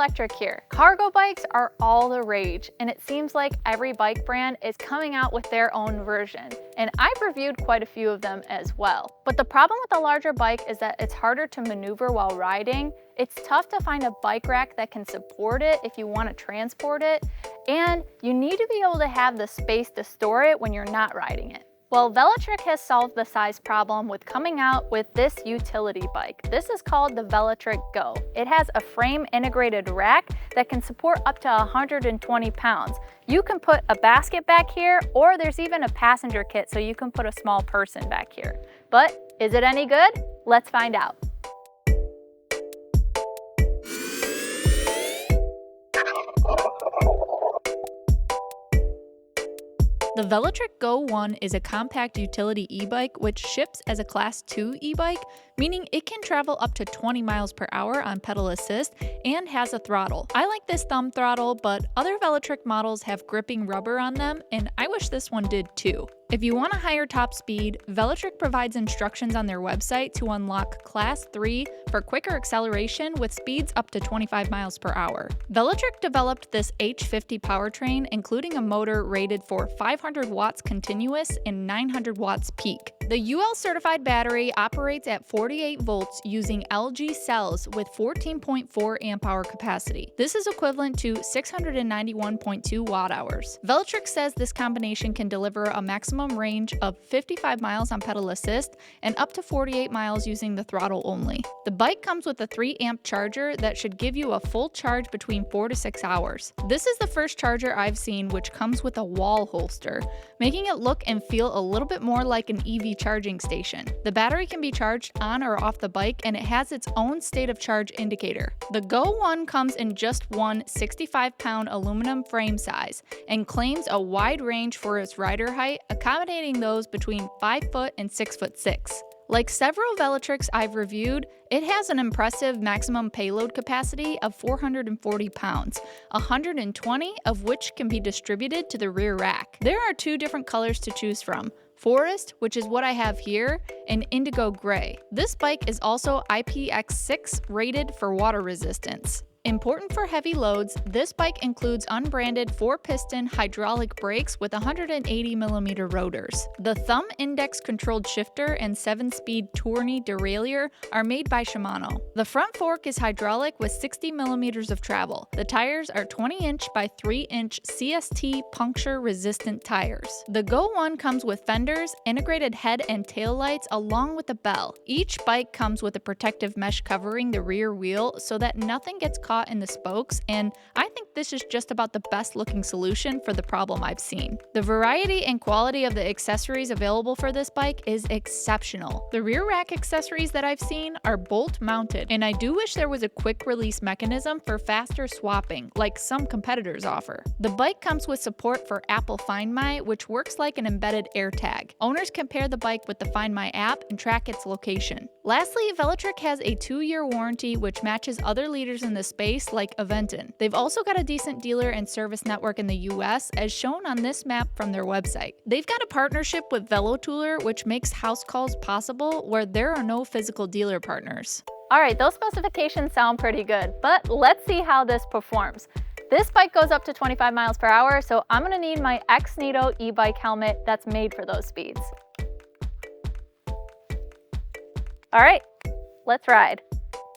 GoElectric here. Cargo bikes are all the rage, and it seems like every bike brand is coming out with their own version. And I've reviewed quite a few of them as well. But the problem with a larger bike is that it's harder to maneuver while riding. It's tough to find a bike rack that can support it if you want to transport it, and you need to be able to have the space to store it when you're not riding it. Well, Velotric has solved the size problem with coming out with this utility bike. This is called the Velotric Go. It has a frame integrated rack that can support up to 120 pounds. You can put a basket back here, or there's even a passenger kit so you can put a small person back here. But is it any good? Let's find out. The Velotric Go1 is a compact utility e-bike which ships as a Class 2 e-bike, meaning it can travel up to 20 miles per hour on pedal assist and has a throttle. I like this thumb throttle, but other Velotric models have gripping rubber on them, and I wish this one did too. If you want a higher top speed, Velotric provides instructions on their website to unlock Class 3 for quicker acceleration with speeds up to 25 miles per hour. Velotric developed this H50 powertrain, including a motor rated for 500 watts continuous and 900 watts peak. The UL certified battery operates at 48 volts using LG cells with 14.4 amp hour capacity. This is equivalent to 691.2 watt hours. Velotric says this combination can deliver a maximum range of 55 miles on pedal assist and up to 48 miles using the throttle only. The bike comes with a 3 amp charger that should give you a full charge between 4 to 6 hours. This is the first charger I've seen which comes with a wall holster, making it look and feel a little bit more like an EV charging station. The battery can be charged on or off the bike, and it has its own state of charge indicator. The Go1 comes in just one 65-pound aluminum frame size and claims a wide range for its rider height, accommodating those between 5 foot and 6'6". Like several Velotrics I've reviewed, it has an impressive maximum payload capacity of 440 pounds, 120 of which can be distributed to the rear rack. There are 2 different colors to choose from: Forest, which is what I have here, and Indigo Gray. This bike is also IPX6 rated for water resistance. Important for heavy loads, this bike includes unbranded 4-piston hydraulic brakes with 180mm rotors. The thumb index controlled shifter and 7-speed tourney derailleur are made by Shimano. The front fork is hydraulic with 60mm of travel. The tires are 20-inch by 3-inch CST puncture-resistant tires. The Go1 comes with fenders, integrated head and tail lights, along with a bell. Each bike comes with a protective mesh covering the rear wheel so that nothing gets caught in the spokes, and I think this is just about the best looking solution for the problem I've seen. The variety and quality of the accessories available for this bike is exceptional. The rear rack accessories that I've seen are bolt mounted, and I do wish there was a quick release mechanism for faster swapping, like some competitors offer. The bike comes with support for Apple Find My, which works like an embedded AirTag. Owners can pair the bike with the Find My app and track its location. Lastly, Velotric has a 2-year warranty which matches other leaders in the space like Aventon. They've also got a decent dealer and service network in the US, as shown on this map from their website. They've got a partnership with Velotooler, which makes house calls possible where there are no physical dealer partners. All right, those specifications sound pretty good, but let's see how this performs. This bike goes up to 25 miles per hour, so I'm gonna need my X-Nito e-bike helmet that's made for those speeds. All right, let's ride.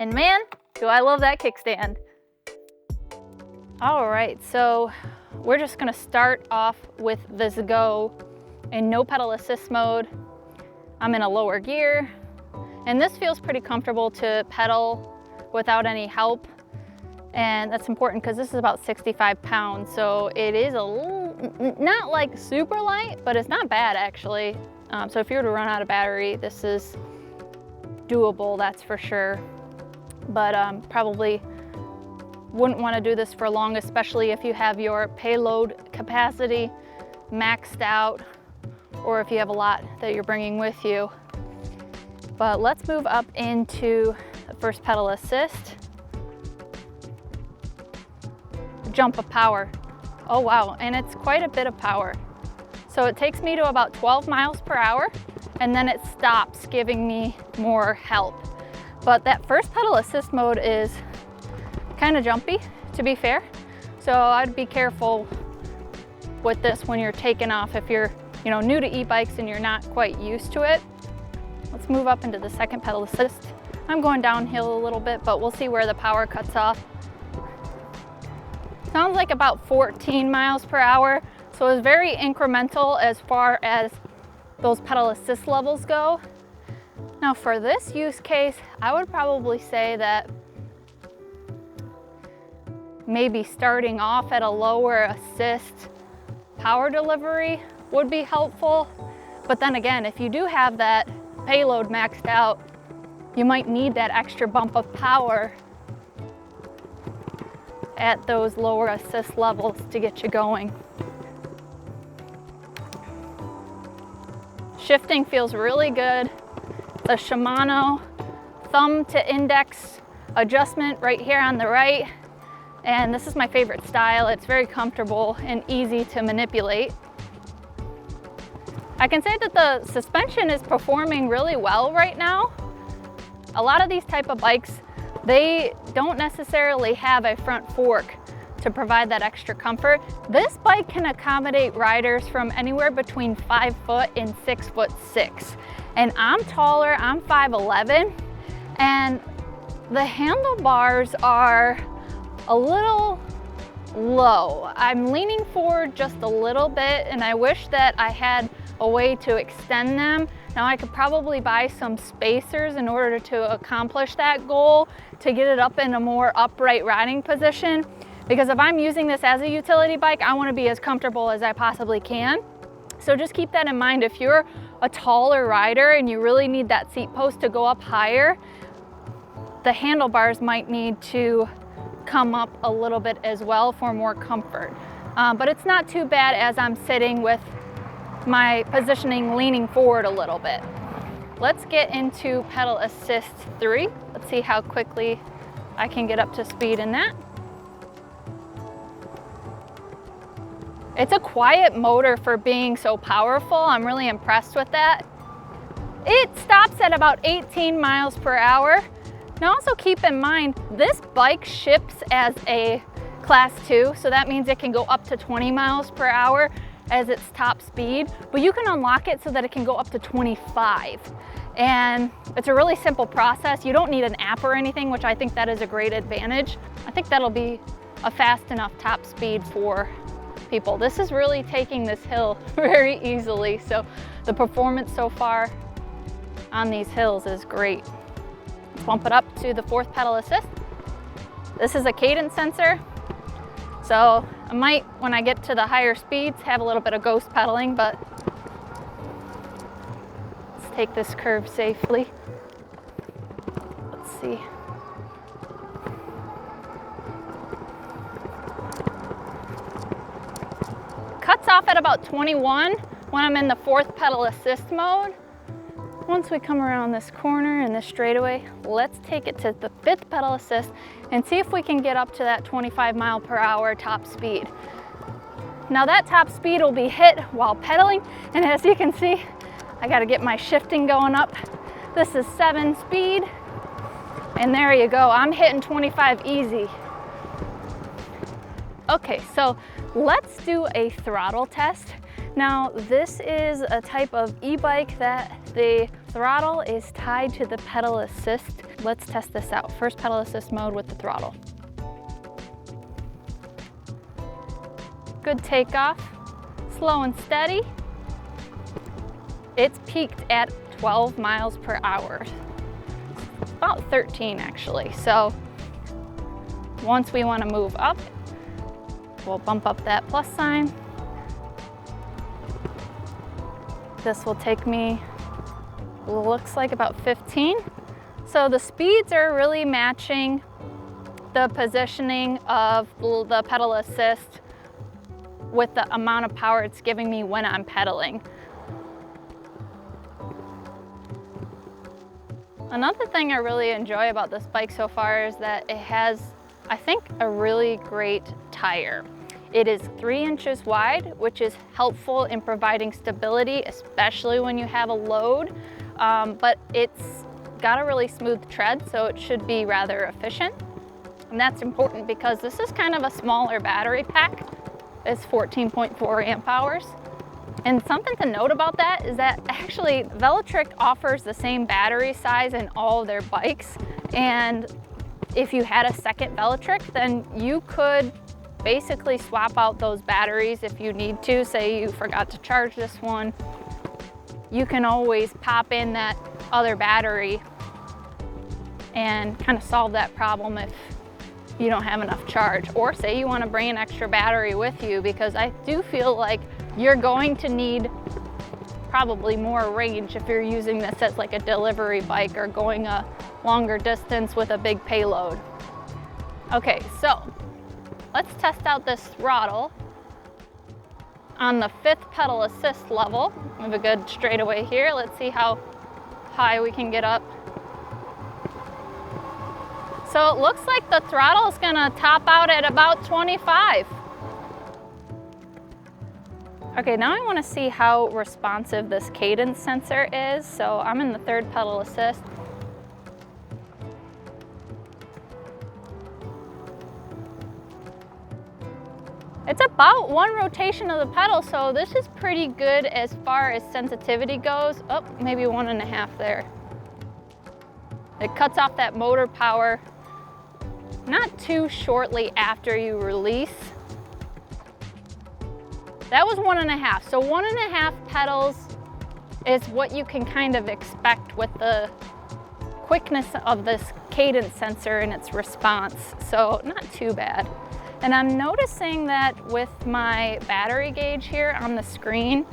And man, do I love that kickstand. All right, so we're just gonna start off with this Go in no pedal assist mode. I'm in a lower gear, and this feels pretty comfortable to pedal without any help. And that's important because this is about 65 pounds, so it is a little, not like super light, but it's not bad actually. So if you were to run out of battery, this is doable, that's for sure. But probably wouldn't want to do this for long, especially if you have your payload capacity maxed out or if you have a lot that you're bringing with you. But let's move up into the first pedal assist. Jump of power. Oh wow, and it's quite a bit of power. So it takes me to about 12 miles per hour and then it stops, giving me more help. But that first pedal assist mode is kind of jumpy, to be fair. So I'd be careful with this when you're taking off if you're, you know, new to e-bikes and you're not quite used to it. Let's move up into the second pedal assist. I'm going downhill a little bit, but we'll see where the power cuts off. Sounds like about 14 miles per hour. So it's very incremental as far as those pedal assist levels go. Now for this use case, I would probably say that maybe starting off at a lower assist power delivery would be helpful. But then again, if you do have that payload maxed out, you might need that extra bump of power at those lower assist levels to get you going. Shifting feels really good. The Shimano thumb to index adjustment right here on the right. And this is my favorite style. It's very comfortable and easy to manipulate. I can say that the suspension is performing really well right now. A lot of these type of bikes, they don't necessarily have a front fork to provide that extra comfort. This bike can accommodate riders from anywhere between 5 foot and 6'6". And I'm taller, I'm 5'11", and the handlebars are a little low. I'm leaning forward just a little bit, and I wish that I had a way to extend them. Now I could probably buy some spacers in order to accomplish that goal, to get it up in a more upright riding position. Because if I'm using this as a utility bike, I want to be as comfortable as I possibly can. So just keep that in mind. If you're a taller rider and you really need that seat post to go up higher, the handlebars might need to come up a little bit as well for more comfort. But it's not too bad as I'm sitting with my positioning leaning forward a little bit. Let's get into pedal assist 3. Let's see how quickly I can get up to speed in that. It's a quiet motor for being so powerful. I'm really impressed with that. It stops at about 18 miles per hour. Now also keep in mind, this bike ships as a class 2, so that means it can go up to 20 miles per hour as its top speed, but you can unlock it so that it can go up to 25. And it's a really simple process. You don't need an app or anything, which I think that is a great advantage. I think that'll be a fast enough top speed for people. This is really taking this hill very easily, so the performance so far on these hills is great. Let's bump it up to the 4th pedal assist. This is a cadence sensor, so I might, when I get to the higher speeds, have a little bit of ghost pedaling, but let's take this curve safely. Let's see. Cuts off at about 21 when I'm in the 4th pedal assist mode. Once we come around this corner and this straightaway, let's take it to the 5th pedal assist and see if we can get up to that 25 mile per hour top speed. Now that top speed will be hit while pedaling, and as you can see, I gotta get my shifting going up. This is 7 speed, and there you go. I'm hitting 25 easy. Okay, so let's do a throttle test. Now, this is a type of e-bike that the throttle is tied to the pedal assist. Let's test this out. First pedal assist mode with the throttle. Good takeoff, slow and steady. It's peaked at 12 miles per hour. About 13 actually. So once we want to move up, we'll bump up that plus sign. This will take me, looks like about 15. So the speeds are really matching the positioning of the pedal assist with the amount of power it's giving me when I'm pedaling. Another thing I really enjoy about this bike so far is that it has, I think, a really great tire. It is 3 inches wide, which is helpful in providing stability, especially when you have a load, but it's got a really smooth tread, so it should be rather efficient. And that's important because this is kind of a smaller battery pack. It's 14.4 amp hours. And something to note about that is that actually Velotric offers the same battery size in all of their bikes. And if you had a second Velotric, then you could basically swap out those batteries if you need to. Say you forgot to charge this one, you can always pop in that other battery and kind of solve that problem if you don't have enough charge. Or say you want to bring an extra battery with you, because I do feel like you're going to need probably more range if you're using this as like a delivery bike or going a longer distance with a big payload. Okay, so let's test out this throttle on the 5th pedal assist level. We have a good straightaway here. Let's see how high we can get up. So it looks like the throttle is gonna top out at about 25. Okay, now I wanna see how responsive this cadence sensor is. So I'm in the 3rd pedal assist. It's about 1 rotation of the pedal, so this is pretty good as far as sensitivity goes. Oh, maybe 1.5 there. It cuts off that motor power not too shortly after you release. That was 1.5. So 1.5 pedals is what you can kind of expect with the quickness of this cadence sensor and its response. So not too bad. And I'm noticing that with my battery gauge here on the screen,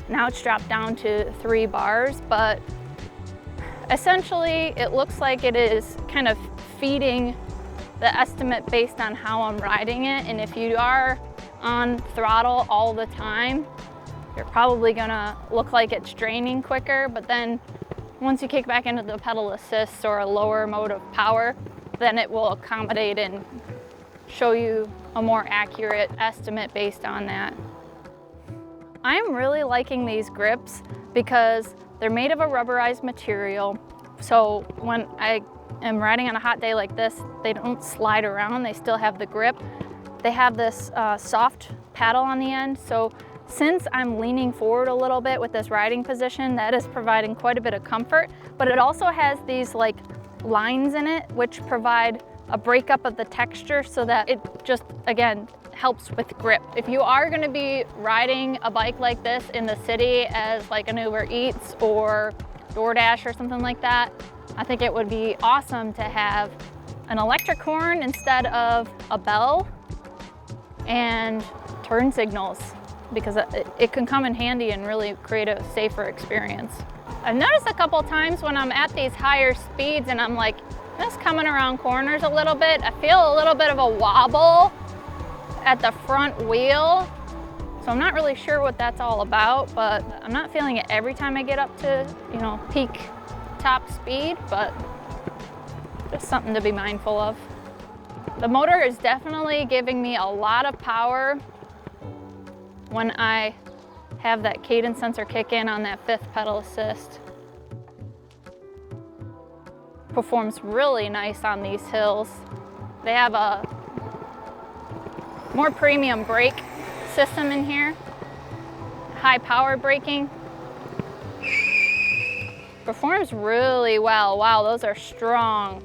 now it's dropped down to 3 bars, but essentially it looks like it is kind of feeding the estimate based on how I'm riding it. And if you are on throttle all the time, you're probably gonna look like it's draining quicker, but then once you kick back into the pedal assist or a lower mode of power, then it will accommodate and show you a more accurate estimate based on that. I'm really liking these grips because they're made of a rubberized material. So when I am riding on a hot day like this, they don't slide around, they still have the grip. They have this soft paddle on the end. So since I'm leaning forward a little bit with this riding position, that is providing quite a bit of comfort, but it also has these like lines in it, which provide a breakup of the texture so that it just, again, helps with grip. If you are gonna be riding a bike like this in the city as like an Uber Eats or DoorDash or something like that, I think it would be awesome to have an electric horn instead of a bell and turn signals, because it can come in handy and really create a safer experience. I've noticed a couple times when I'm at these higher speeds and I'm like just coming around corners a little bit, I feel a little bit of a wobble at the front wheel. So I'm not really sure what that's all about, but I'm not feeling it every time I get up to, you know, peak top speed, but just something to be mindful of. The motor is definitely giving me a lot of power when I have that cadence sensor kick in on that 5th pedal assist. Performs really nice on these hills. They have a more premium brake system in here, high power braking. Performs really well. Wow, those are strong.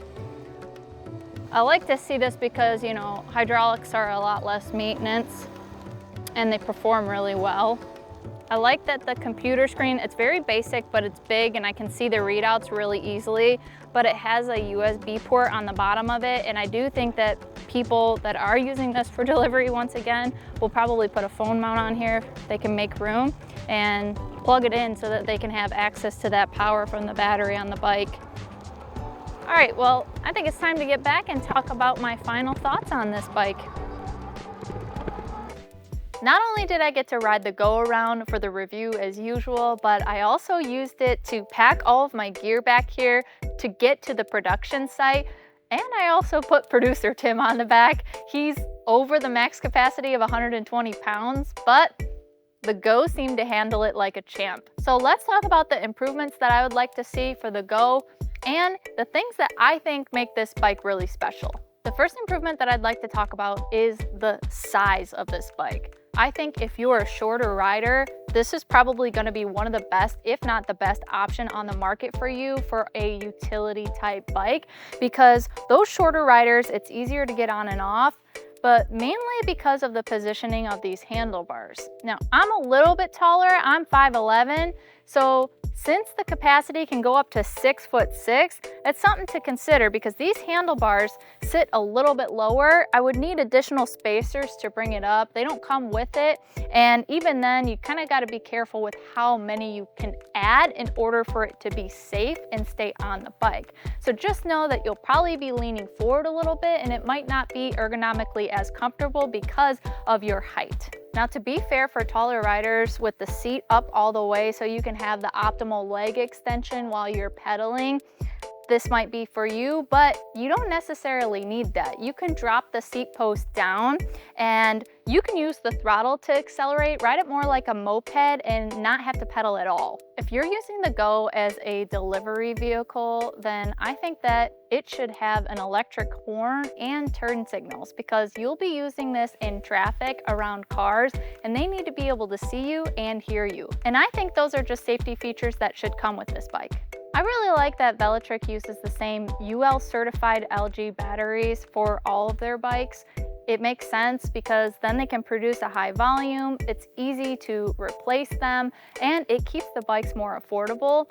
I like to see this because, you know, hydraulics are a lot less maintenance and they perform really well. I like that the computer screen, it's very basic, but it's big and I can see the readouts really easily, but it has a USB port on the bottom of it. And I do think that people that are using this for delivery, once again, will probably put a phone mount on here if they can make room and plug it in so that they can have access to that power from the battery on the bike. All right, well, I think it's time to get back and talk about my final thoughts on this bike. Not only did I get to ride the Go around for the review as usual, but I also used it to pack all of my gear back here to get to the production site. And I also put producer Tim on the back. He's over the max capacity of 120 pounds, but the Go seemed to handle it like a champ. So let's talk about the improvements that I would like to see for the Go and the things that I think make this bike really special. The first improvement that I'd like to talk about is the size of this bike. I think if you're a shorter rider, this is probably going to be one of the best, if not the best option on the market for you for a utility type bike, because those shorter riders, it's easier to get on and off, but mainly because of the positioning of these handlebars. Now, I'm a little bit taller, I'm 5'11", so since the capacity can go up to 6'6", it's something to consider because these handlebars sit a little bit lower. I would need additional spacers to bring it up. They don't come with it. And even then, you kind of got to be careful with how many you can add in order for it to be safe and stay on the bike. So just know that you'll probably be leaning forward a little bit and it might not be ergonomically as comfortable because of your height. Now, to be fair for taller riders, with the seat up all the way so you can have the optimal leg extension while you're pedaling, this might be for you, but you don't necessarily need that. You can drop the seat post down and you can use the throttle to accelerate, ride it more like a moped and not have to pedal at all. If you're using the Go as a delivery vehicle, then I think that it should have an electric horn and turn signals because you'll be using this in traffic around cars and they need to be able to see you and hear you. And I think those are just safety features that should come with this bike. I really like that Velotric uses the same UL certified LG batteries for all of their bikes. It makes sense because then they can produce a high volume, it's easy to replace them, and it keeps the bikes more affordable.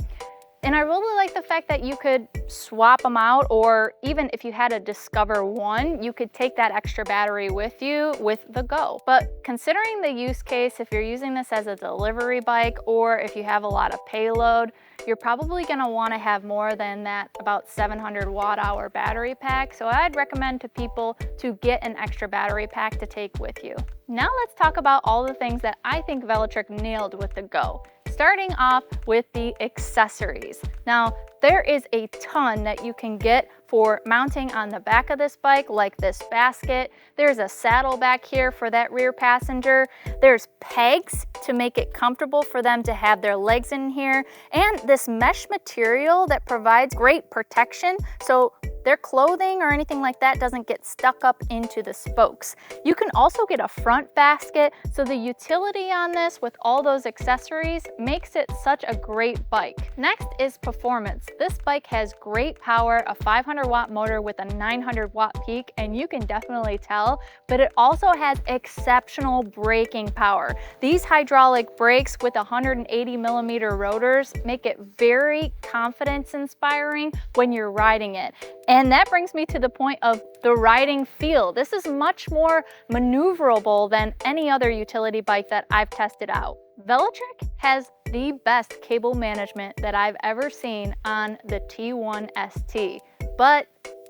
And I really like the fact that you could swap them out, or even if you had a Discover 1, you could take that extra battery with you with the Go. But considering the use case, if you're using this as a delivery bike or if you have a lot of payload, you're probably gonna wanna have more than that about 700 watt-hour battery pack. So I'd recommend to people to get an extra battery pack to take with you. Now let's talk about all the things that I think Velotric nailed with the Go. Starting off with the accessories. Now, there is a ton that you can get for mounting on the back of this bike, like this basket. There's a saddle back here for that rear passenger. There's pegs to make it comfortable for them to have their legs in here. And this mesh material that provides great protection, so their clothing or anything like that doesn't get stuck up into the spokes. You can also get a front basket, so the utility on this with all those accessories makes it such a great bike. Next is performance. This bike has great power, a 500 watt motor with a 900 watt peak, and you can definitely tell, but it also has exceptional braking power. These hydraulic brakes with 180 millimeter rotors make it very confidence inspiring when you're riding it. And that brings me to the point of the riding feel. This is much more maneuverable than any other utility bike that I've tested out. Velotric has the best cable management that I've ever seen on the T1 ST, but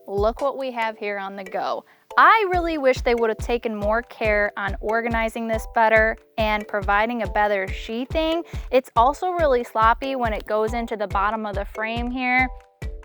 look what we have here on the Go. I really wish they would have taken more care on organizing this better and providing a better sheathing. It's also really sloppy when it goes into the bottom of the frame here.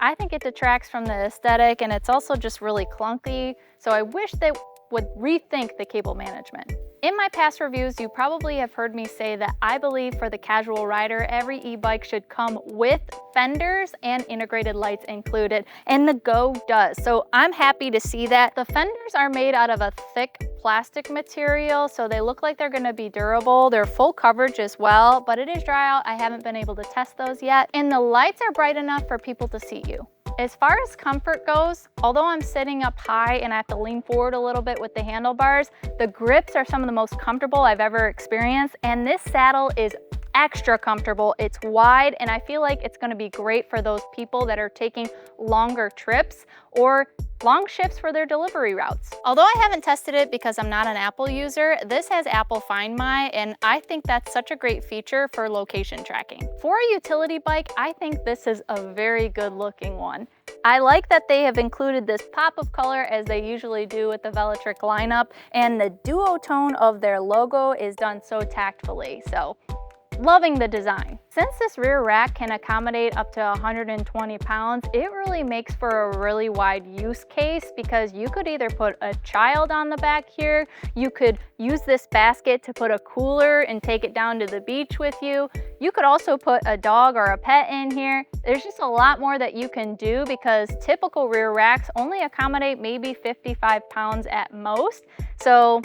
I think it detracts from the aesthetic, and it's also just really clunky, so I wish they would rethink the cable management. In my past reviews, you probably have heard me say that I believe for the casual rider, every e-bike should come with fenders and integrated lights included, and the Go does. So I'm happy to see that. The fenders are made out of a thick plastic material, so they look like they're gonna be durable. They're full coverage as well, but it is dry out. I haven't been able to test those yet. And the lights are bright enough for people to see you. As far as comfort goes, although I'm sitting up high and I have to lean forward a little bit with the handlebars, the grips are some of the most comfortable I've ever experienced, and this saddle is extra comfortable. It's wide, and I feel like it's gonna be great for those people that are taking longer trips or long shifts for their delivery routes. Although I haven't tested it because I'm not an Apple user, this has Apple Find My, and I think that's such a great feature for location tracking. For a utility bike, I think this is a very good looking one. I like that they have included this pop of color as they usually do with the Velotric lineup, and the duotone of their logo is done so tactfully. So Loving the design. Since this rear rack can accommodate up to 120 pounds, it really makes for a really wide use case because you could either put a child on the back here, you could use this basket to put a cooler and take it down to the beach with you. You could also put a dog or a pet in here. There's just a lot more that you can do because typical rear racks only accommodate maybe 55 pounds at most. So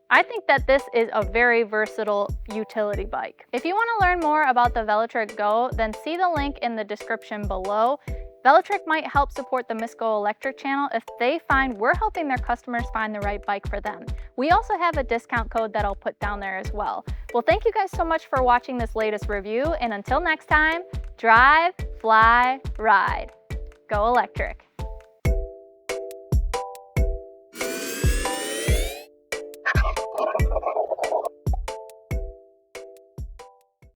I think that this is a very versatile utility bike. If you want to learn more about the Velotric Go, then see the link in the description below. Velotric might help support the Miss GoElectric channel if they find we're helping their customers find the right bike for them. We also have a discount code that I'll put down there as well. Well, thank you guys so much for watching this latest review, and until next time, drive, fly, ride. Go electric.